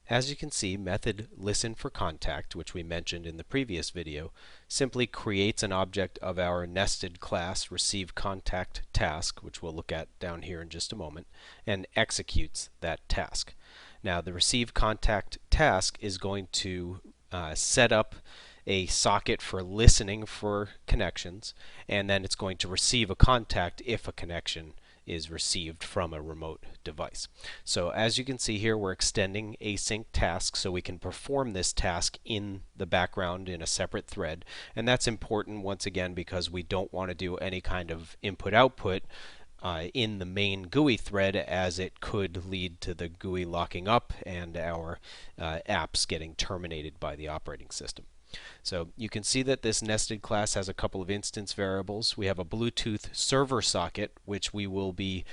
As you can see, method listenForContact, which we mentioned in the previous video, simply creates an object of our nested class receiveContact task, which we'll look at down here in just a moment, and executes that task. Now, the receiveContact task is going to set up a socket for listening for connections, and then it's going to receive a contact if a connection is received from a remote device. So as you can see here, we're extending async tasks so we can perform this task in the background in a separate thread. And that's important once again because we don't want to do any kind of input-output in the main GUI thread, as it could lead to the GUI locking up and our apps getting terminated by the operating system. So you can see that this nested class has a couple of instance variables. We have a Bluetooth server socket, which we will be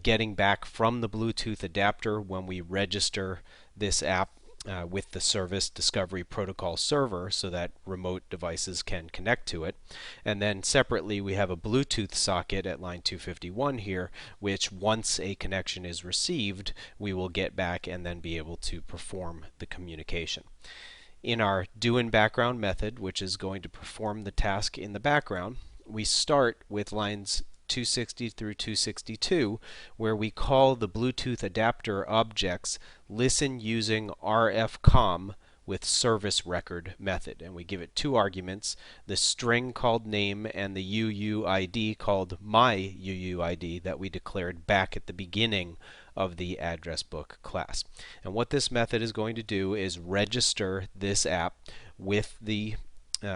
getting back from the Bluetooth adapter when we register this app with the Service Discovery Protocol server so that remote devices can connect to it. And then separately, we have a Bluetooth socket at line 251 here, which once a connection is received, we will get back and then be able to perform the communication. In our doInBackground method, which is going to perform the task in the background, we start with lines 260 through 262, where we call the Bluetooth adapter objects listen using RFCOM with service record method. And we give it two arguments, the string called name and the UUID called myUUID that we declared back at the beginning of the AddressBook class. And what this method is going to do is register this app with the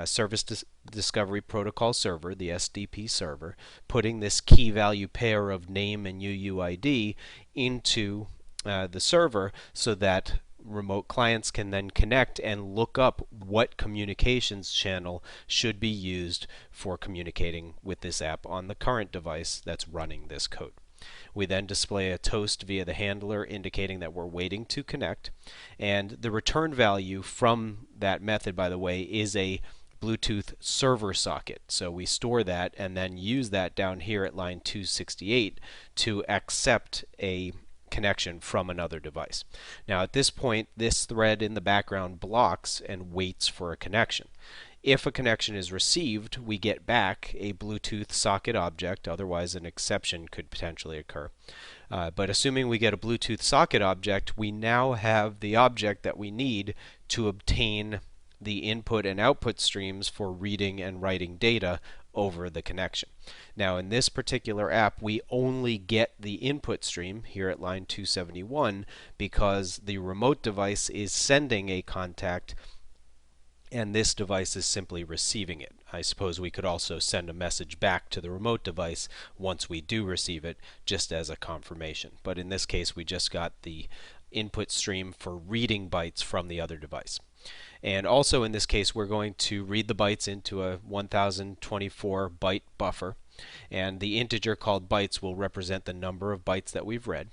Service Discovery Protocol server, the SDP server, putting this key value pair of name and UUID into the server so that remote clients can then connect and look up what communications channel should be used for communicating with this app on the current device that's running this code. We then display a toast via the handler indicating that we're waiting to connect, and the return value from that method, by the way, is a Bluetooth server socket. So we store that and then use that down here at line 268 to accept a connection from another device. Now at this point, this thread in the background blocks and waits for a connection. If a connection is received, we get back a Bluetooth socket object, otherwise an exception could potentially occur. But assuming we get a Bluetooth socket object, we now have the object that we need to obtain the input and output streams for reading and writing data over the connection. Now in this particular app, we only get the input stream here at line 271 because the remote device is sending a contact and this device is simply receiving it. I suppose we could also send a message back to the remote device once we do receive it, just as a confirmation. But in this case, we just got the input stream for reading bytes from the other device. And also in this case, we're going to read the bytes into a 1024 byte buffer, and the integer called bytes will represent the number of bytes that we've read.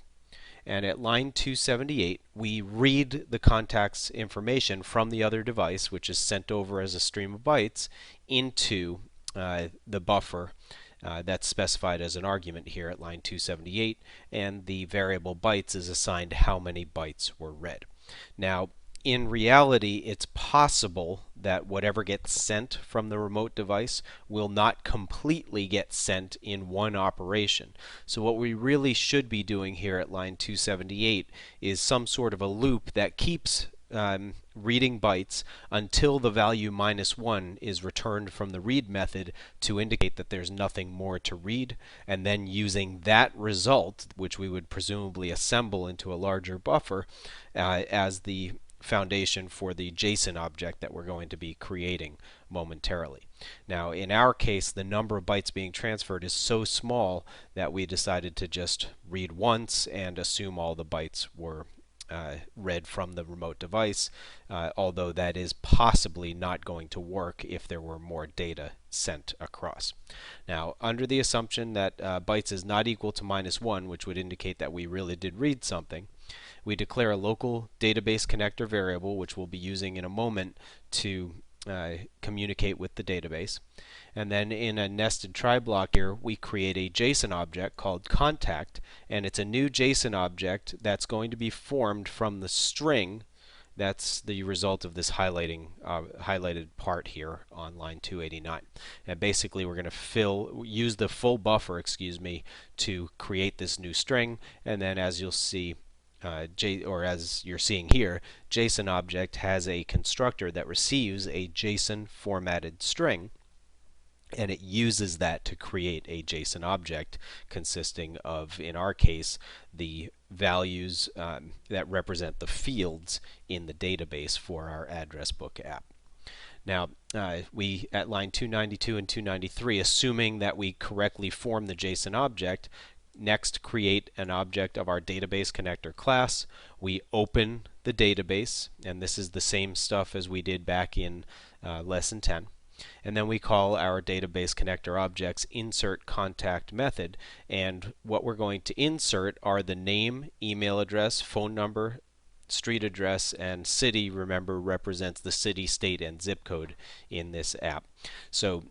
And at line 278, we read the contact's information from the other device, which is sent over as a stream of bytes, into the buffer that's specified as an argument here at line 278, and the variable bytes is assigned how many bytes were read. Now, in reality, it's possible that whatever gets sent from the remote device will not completely get sent in one operation. So what we really should be doing here at line 278 is some sort of a loop that keeps reading bytes until the value -1 is returned from the read method to indicate that there's nothing more to read, and then using that result, which we would presumably assemble into a larger buffer, as the foundation for the JSON object that we're going to be creating momentarily. Now in our case, the number of bytes being transferred is so small that we decided to just read once and assume all the bytes were read from the remote device, although that is possibly not going to work if there were more data sent across. Now, under the assumption that bytes is not equal to -1, which would indicate that we really did read something, we declare a local database connector variable, which we'll be using in a moment to communicate with the database. And then in a nested try block here, we create a JSON object called contact, and it's a new JSON object that's going to be formed from the string That's the result of this highlighted part here on line 289. And basically, we're going to use the full buffer, excuse me, to create this new string. And then, as you'll see, as you're seeing here, JSON object has a constructor that receives a JSON formatted string, and it uses that to create a JSON object consisting of, in our case, the values that represent the fields in the database for our address book app. Now, we at line 292 and 293, assuming that we correctly form the JSON object, next create an object of our database connector class. We open the database, and this is the same stuff as we did back in lesson 10. And then we call our database connector objects insert contact method, and what we're going to insert are the name, email address, phone number, street address, and city, remember, represents the city, state, and zip code in this app. So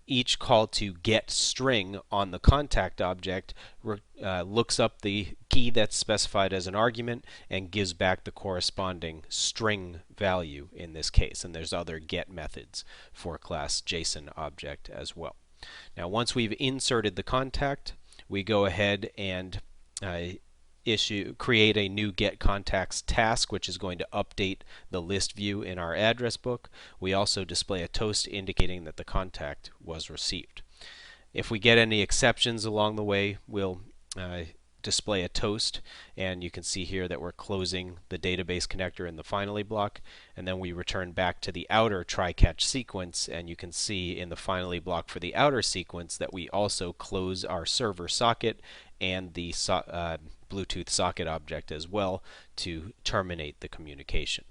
each call to get string on the contact object looks up the key that's specified as an argument and gives back the corresponding string value in this case. And there's other get methods for class JSON object as well. Now, once we've inserted the contact, we go ahead and create a new get contacts task, which is going to update the list view in our address book. We also display a toast indicating that the contact was received. If we get any exceptions along the way, we'll display a toast, and you can see here that we're closing the database connector in the finally block, and then we return back to the outer try-catch sequence, and you can see in the finally block for the outer sequence that we also close our server socket and the Bluetooth socket object as well to terminate the communication.